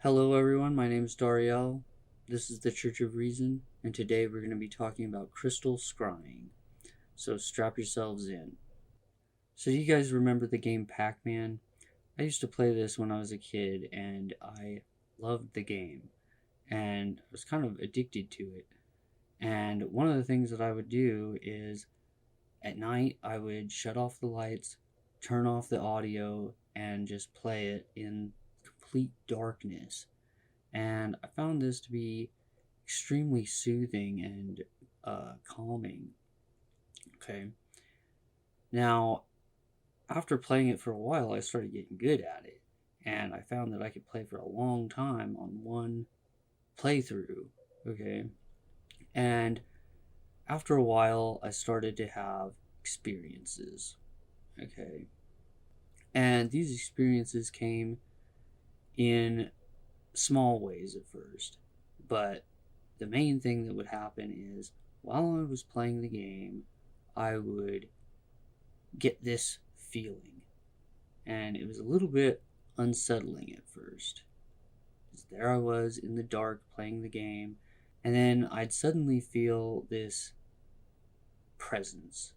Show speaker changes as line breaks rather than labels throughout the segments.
Hello, everyone. My name is Dariel. This is the Church of Reason, and today we're going to be talking about crystal scrying. So strap yourselves in. So, do you guys remember the game Pac Man? I used to play this when I was a kid, and I loved the game, and I was kind of addicted to it. And one of the things that I would do is at night, I would shut off the lights, turn off the audio, and just play it in complete darkness. And I found this to be extremely soothing and calming. Okay. Now, after playing it for a while, I started getting good at it, and I found that I could play for a long time on one playthrough. Okay. And after a while, I started to have experiences. Okay. And these experiences came in small ways at first, but the main thing that would happen is while I was playing the game, I would get this feeling, and it was a little bit unsettling at first. There I was in the dark playing the game, and then I'd suddenly feel this presence,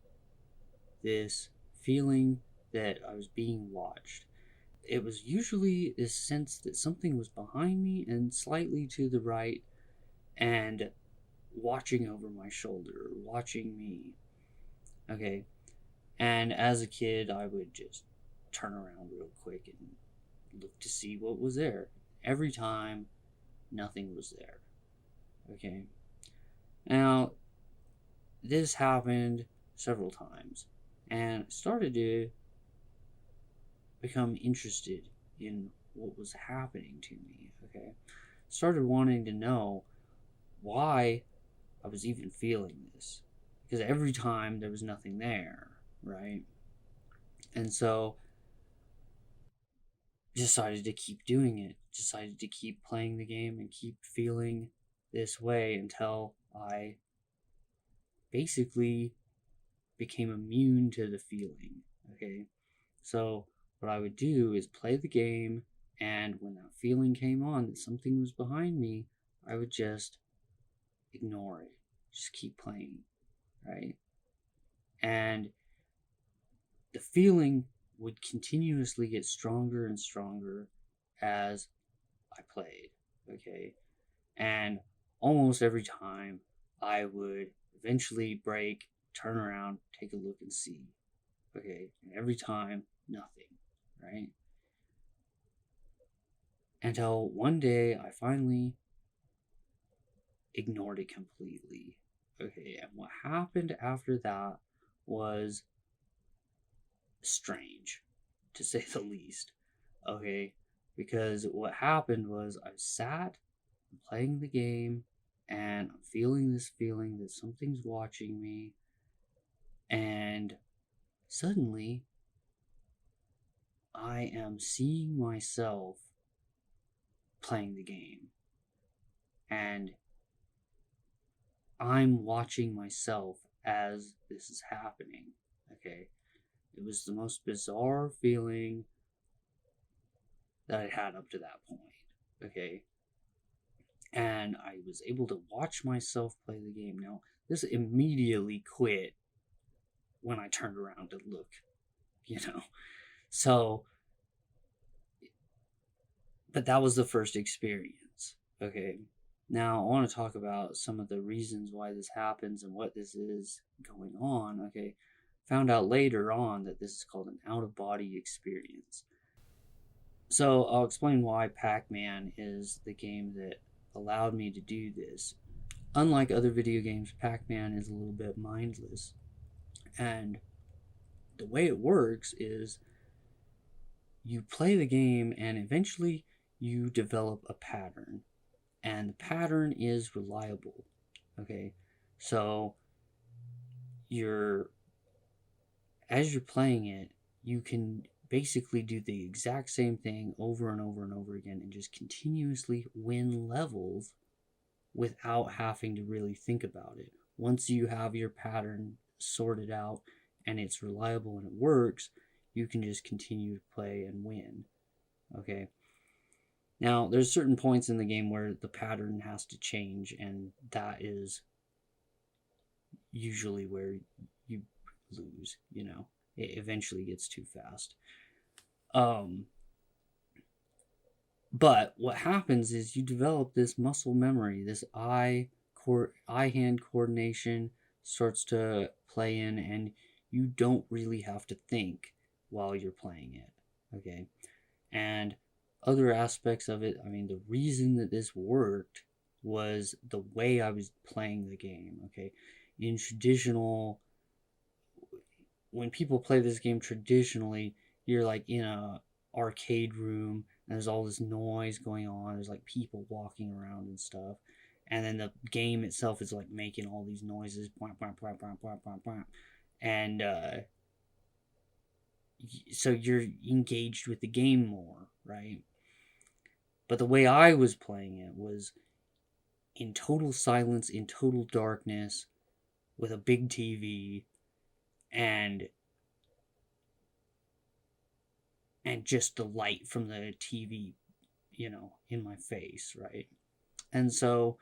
this feeling that I was being watched. It was usually this sense that something was behind me and slightly to the right and watching over my shoulder, watching me. Okay. And as a kid, I would just turn around real quick and look to see what was there. Every time, nothing was there. Okay. Now, this happened several times, and I started to become interested in what was happening to me. Okay. Started wanting to know why I was even feeling this. Because every time there was nothing there, right? And so decided to keep doing it, decided to keep playing the game and keep feeling this way until I basically became immune to the feeling. Okay, so what I would do is play the game, and when that feeling came on that something was behind me, I would just ignore it, just keep playing, right? And the feeling would continuously get stronger and stronger as I played. Okay, and almost every time I would eventually break, turn around, take a look, and see. Okay, and every time, nothing, right? Until one day I finally ignored it completely. Okay, and what happened after that was strange, to say the least. Okay, because what happened was I sat playing the game and I'm feeling this feeling that something's watching me, and suddenly I am seeing myself playing the game, and I'm watching myself as this is happening. Okay, it was the most bizarre feeling that I had up to that point. Okay, and I was able to watch myself play the game. Now, this immediately quit when I turned around to look, you know. So, but that was the first experience. Okay. Now, I want to talk about some of the reasons why this happens and what this is going on. Okay. Found out later on that this is called an out of body experience. So, I'll explain why Pac Man is the game that allowed me to do this. Unlike other video games, Pac Man is a little bit mindless. And the way it works is you play the game and eventually you develop a pattern, and the pattern is reliable. Okay, so you're as you're playing it, you can basically do the exact same thing over and over and over again and just continuously win levels without having to really think about it. Once you have your pattern sorted out and it's reliable and it works, you can just continue to play and win. Okay. Now, there's certain points in the game where the pattern has to change, and that is usually where you lose, you know. It eventually gets too fast. Um, but what happens is you develop this muscle memory, this eye hand coordination starts to play in, and you don't really have to think while you're playing it. Okay. And other aspects of it, I mean, the reason that this worked was the way I was playing the game. Okay. In traditional, when people play this game traditionally, you're like in a arcade room and there's all this noise going on. There's like people walking around and stuff. And then the game itself is like making all these noises. And so you're engaged with the game more, right? But the way I was playing it was in total silence, in total darkness, with a big TV, and just the light from the TV, in my face, right? And so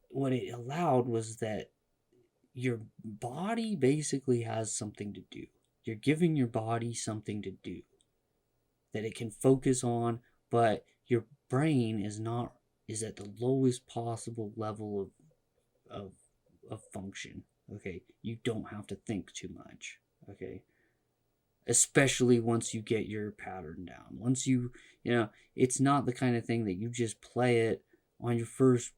what it allowed was that your body basically has something to do. You're giving your body something to do that it can focus on, but your brain is at the lowest possible level of of function. Okay, you don't have to think too much. Okay, especially once you get your pattern down. Once it's not the kind of thing that you just play it on your first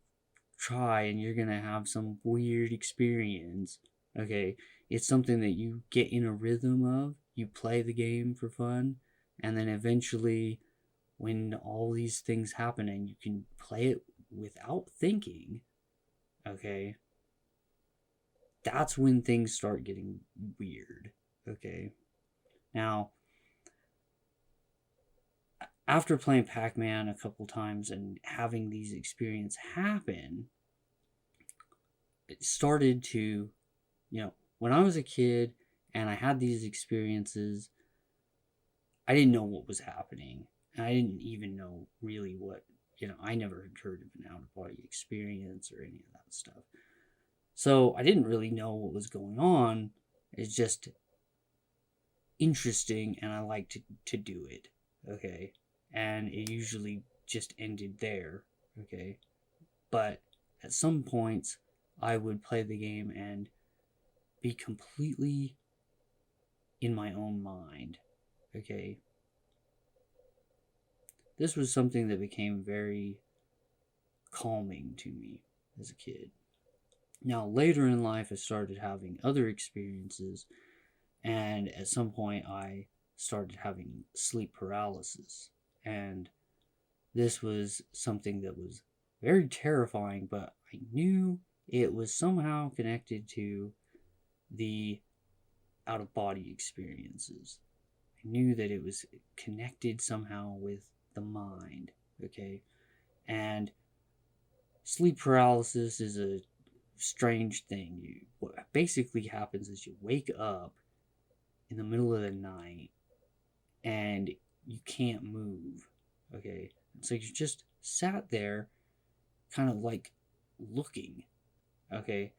try and you're gonna have some weird experience. Okay, it's something that you get in a rhythm of. You play the game for fun, and then eventually, when all these things happen and you can play it without thinking, okay, that's when things start getting weird. Okay, now after playing Pac-Man a couple times and having these experiences happen, it started to, when I was a kid and I had these experiences, I didn't know what was happening. I didn't even know really what, I never had heard of an out of body experience or any of that stuff. So I didn't really know what was going on. It's just interesting and I like to do it. Okay. And it usually just ended there. Okay. But at some points, I would play the game and be completely in my own mind. Okay. This was something that became very calming to me as a kid. Now, later in life, I started having other experiences, and at some point, I started having sleep paralysis. And this was something that was very terrifying, but I knew it was somehow connected to the out of body experiences. I knew that it was connected somehow with the mind, okay? And sleep paralysis is a strange thing. What basically happens is you wake up in the middle of the night and you can't move, okay? So you just sat there kind of like looking, okay?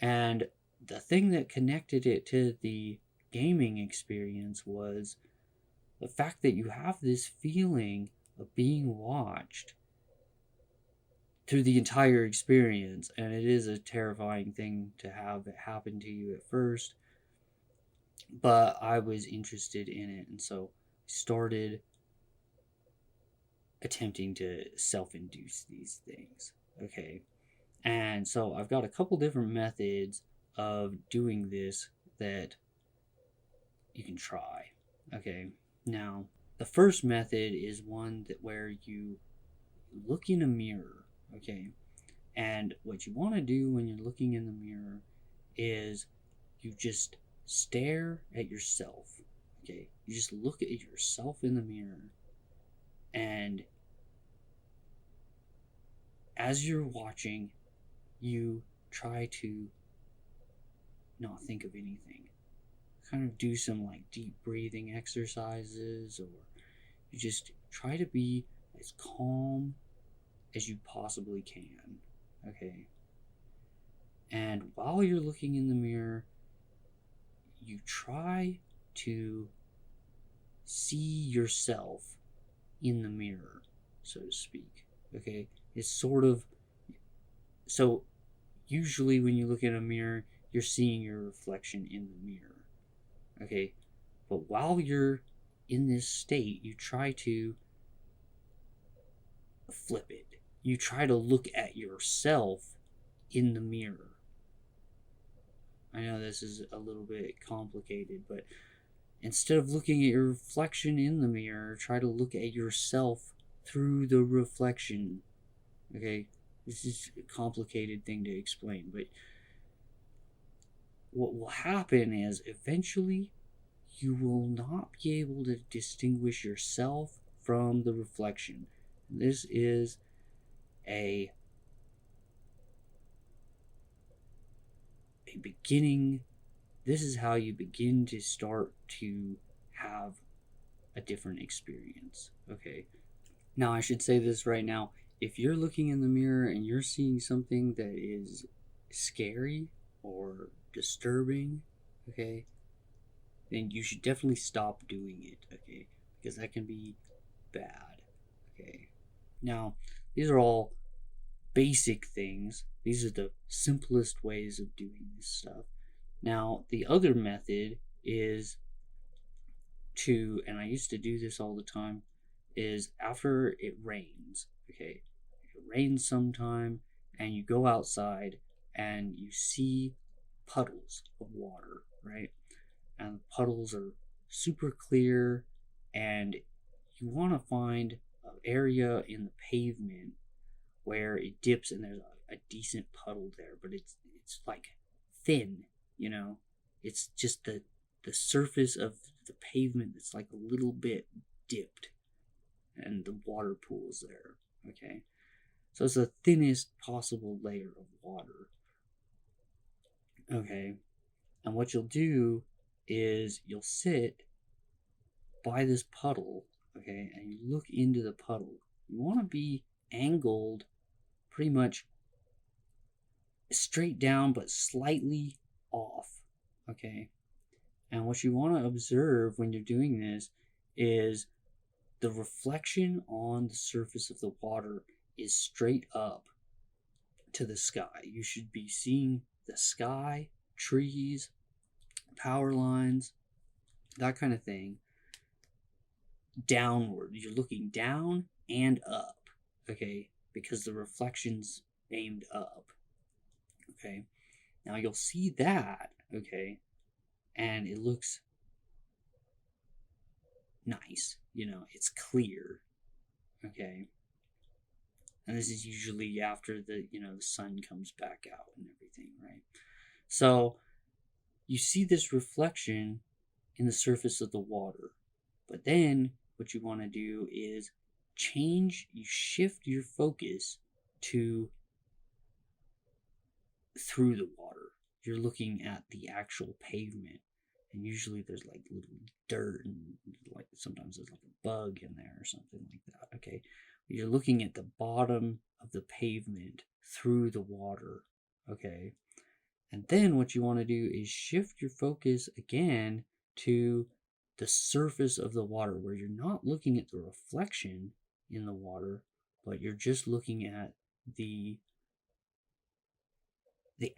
And the thing that connected it to the gaming experience was the fact that you have this feeling of being watched through the entire experience, and it is a terrifying thing to have it happen to you at first, but I was interested in it, and so started attempting to self-induce these things. Okay, and so I've got a couple different methods of doing this that you can try. Okay, now the first method is one that where you look in a mirror. Okay, and what you want to do when you're looking in the mirror is you just stare at yourself. Okay, you just look at yourself in the mirror, and as you're watching, you try to not think of anything. Kind of do some like deep breathing exercises, or You just try to be as calm as you possibly can. Okay. And while you're looking in the mirror, you try to see yourself in the mirror, so to speak. Okay. It's sort of so usually when you look in a mirror, you're seeing your reflection in the mirror. Okay. But while you're in this state, you try to flip it. You try to look at yourself in the mirror. I know this is a little bit complicated, but instead of looking at your reflection in the mirror, try to look at yourself through the reflection. Okay? This is a complicated thing to explain, but what will happen is eventually you will not be able to distinguish yourself from the reflection. This is a beginning. This is how you begin to start to have a different experience. Okay. Now, I should say this right now. If you're looking in the mirror and you're seeing something that is scary or disturbing, okay, then you should definitely stop doing it, okay, because that can be bad, okay. Now, these are all basic things. These are the simplest ways of doing this stuff. Now, the other method is and I used to do this all the time, is after it rains, okay? It rains sometime, and you go outside and you see puddles of water, right? And the puddles are super clear, and you want to find an area in the pavement where it dips and there's a decent puddle there, but it's like thin, you know. It's just the surface of the pavement that's like a little bit dipped, and the water pools there. Okay, so it's the thinnest possible layer of water. Okay, and what you'll do is you'll sit by this puddle, okay, and you look into the puddle. You want to be angled pretty much straight down but slightly off, okay. And what you want to observe when you're doing this is the reflection on the surface of the water is straight up to the sky. You should be seeing the sky, trees, power lines, that kind of thing, downward. You're looking down and up, okay, because the reflection's aimed up, okay. Now you'll see that, okay, and it looks nice, it's clear, okay. And this is usually after the sun comes back out and everything, right? So you see this reflection in the surface of the water, but then what you want to do is you shift your focus to through the water. You're looking at the actual pavement, and usually there's like little dirt and like sometimes there's like a bug in there or something like that, okay. You're looking at the bottom of the pavement through the water, okay. And then what you want to do is shift your focus again to the surface of the water, where you're not looking at the reflection in the water, but you're just looking at the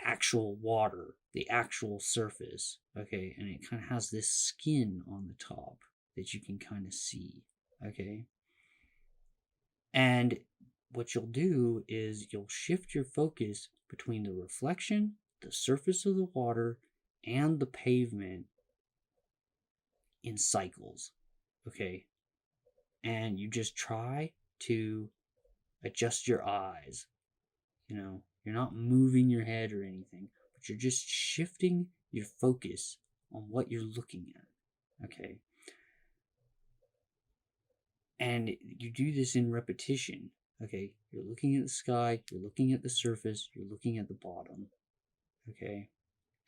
actual water, the actual surface, okay. And it kind of has this skin on the top that you can kind of see, okay. And what you'll do is you'll shift your focus between the reflection, the surface of the water, and the pavement in cycles, okay. And you just try to adjust your eyes. You're not moving your head or anything, but you're just shifting your focus on what you're looking at, okay. And you do this in repetition, okay. You're looking at the sky, you're looking at the surface, you're looking at the bottom, okay,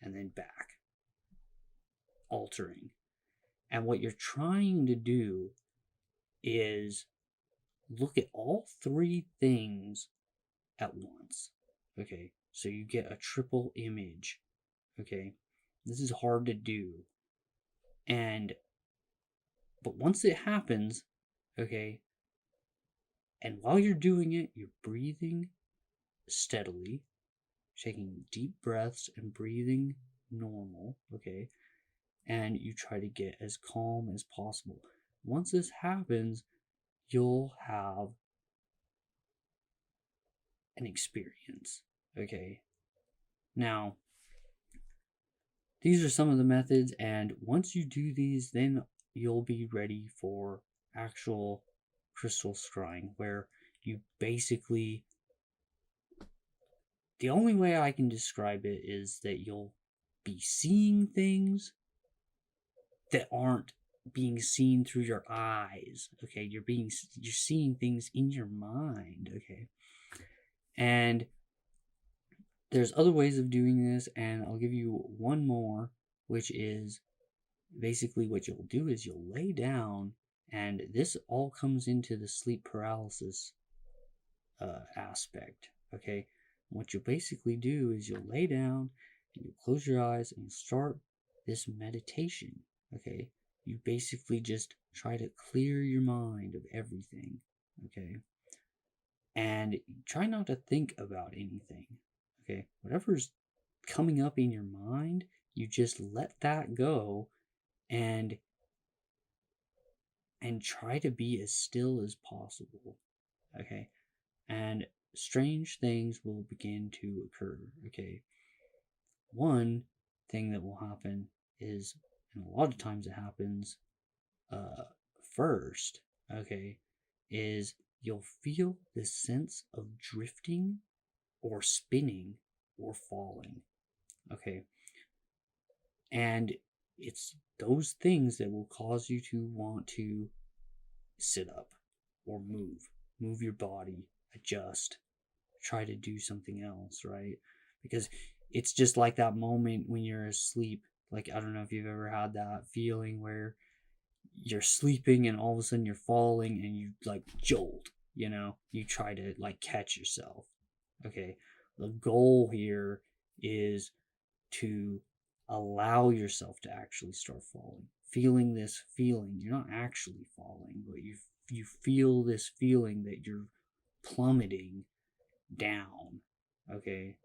and then back, altering. And what you're trying to do is look at all three things at once. Okay, so you get a triple image. Okay, this is hard to do. And, but once it happens, okay, and while you're doing it, you're breathing steadily, taking deep breaths and breathing normal, okay, and you try to get as calm as possible. Once this happens, you'll have an experience, okay? Now, these are some of the methods, and once you do these, then you'll be ready for actual crystal scrying, where you basically, the only way I can describe it is that you'll be seeing things that aren't being seen through your eyes. Okay, you're seeing things in your mind. Okay, and there's other ways of doing this, and I'll give you one more, which is basically what you'll do is you'll lay down, and this all comes into the sleep paralysis aspect. Okay, what you'll basically do is you'll lay down and you'll close your eyes and you start this meditation. Okay, you basically just try to clear your mind of everything. Okay, and try not to think about anything. Okay, whatever's coming up in your mind, you just let that go, and try to be as still as possible. Okay, and strange things will begin to occur. Okay, one thing that will happen is, and a lot of times it happens first, okay, is you'll feel this sense of drifting or spinning or falling. Okay, and it's those things that will cause you to want to sit up or move your body, adjust, try to do something else, right? Because it's just like that moment when you're asleep. Like, I don't know if you've ever had that feeling where you're sleeping and all of a sudden you're falling and you like jolt, you try to like catch yourself. Okay, the goal here is to allow yourself to actually start falling, feeling this feeling. You're not actually falling, but you feel this feeling that you're plummeting down. Okay,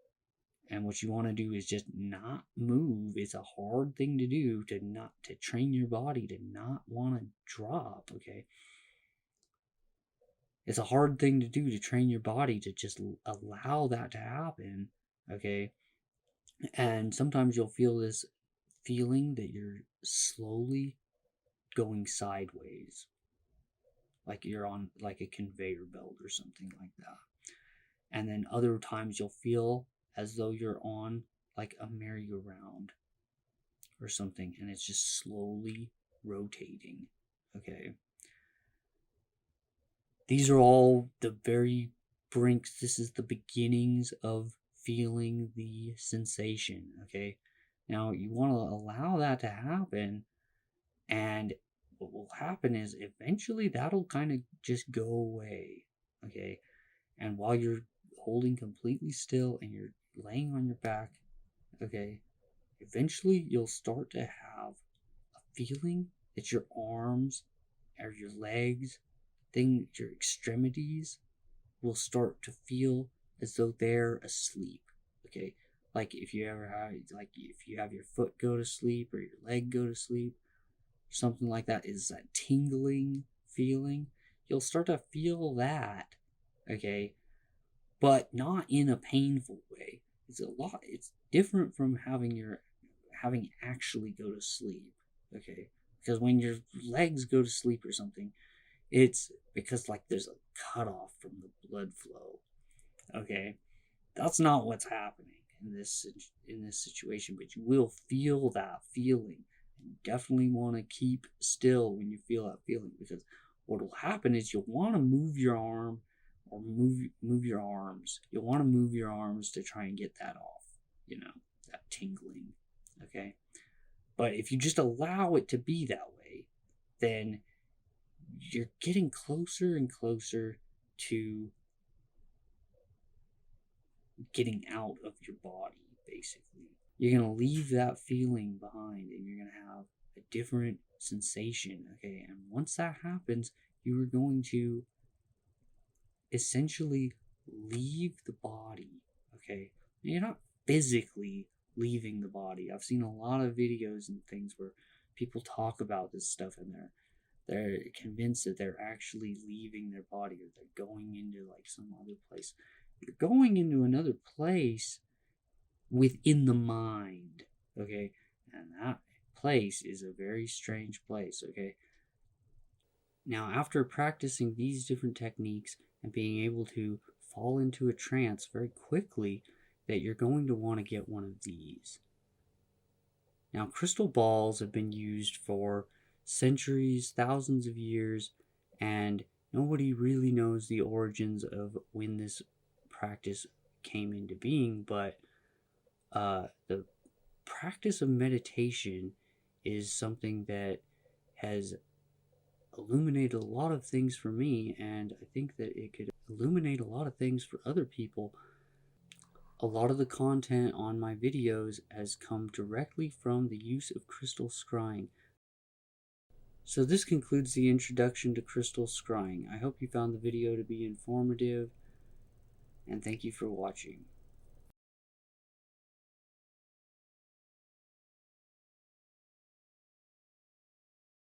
and what you want to do is just not move. It's a hard thing to do, to train your body to not want to drop. Okay, it's a hard thing to do, to train your body to just allow that to happen. Okay, and sometimes you'll feel this feeling that you're slowly going sideways, like you're on like a conveyor belt or something like that. And then other times you'll feel as though you're on like a merry-go-round or something, and it's just slowly rotating. Okay, these are all the very brinks. This is the beginnings of feeling the sensation. Okay, now you want to allow that to happen, and what will happen is eventually that'll kind of just go away. Okay, and while you're holding completely still and you're laying on your back, okay, eventually you'll start to have a feeling that your arms or your legs, your extremities will start to feel as though they're asleep. Okay, like if you ever have, like if you have your foot go to sleep or your leg go to sleep, something like that, is that tingling feeling. You'll start to feel that. Okay, but not in a painful way. It's different from having actually go to sleep. Okay, because when your legs go to sleep or something, it's because like there's a cutoff from the blood flow. Okay, that's not what's happening in this situation, but you will feel that feeling. You definitely want to keep still when you feel that feeling, because what will happen is you'll want to move your arm or move your arms. You'll want to move your arms to try and get that off, that tingling. Okay, but if you just allow it to be that way, then you're getting closer and closer to getting out of your body, basically. You're going to leave that feeling behind and you're going to have a different sensation, okay? And once that happens, you are going to essentially leave the body, okay? You're not physically leaving the body. I've seen a lot of videos and things where people talk about this stuff and they're convinced that they're actually leaving their body or they're going into like some other place. You're going into another place within the mind, okay? And that place is a very strange place, okay? Now, after practicing these different techniques and being able to fall into a trance very quickly, that you're going to want to get one of these. Now, crystal balls have been used for centuries, thousands of years, and nobody really knows the origins of when this practice came into being, but the practice of meditation is something that has illuminated a lot of things for me, and I think that it could illuminate a lot of things for other people. A lot of the content on my videos has come directly from the use of crystal scrying. So this concludes the introduction to crystal scrying. I hope you found the video to be informative, and thank you for watching.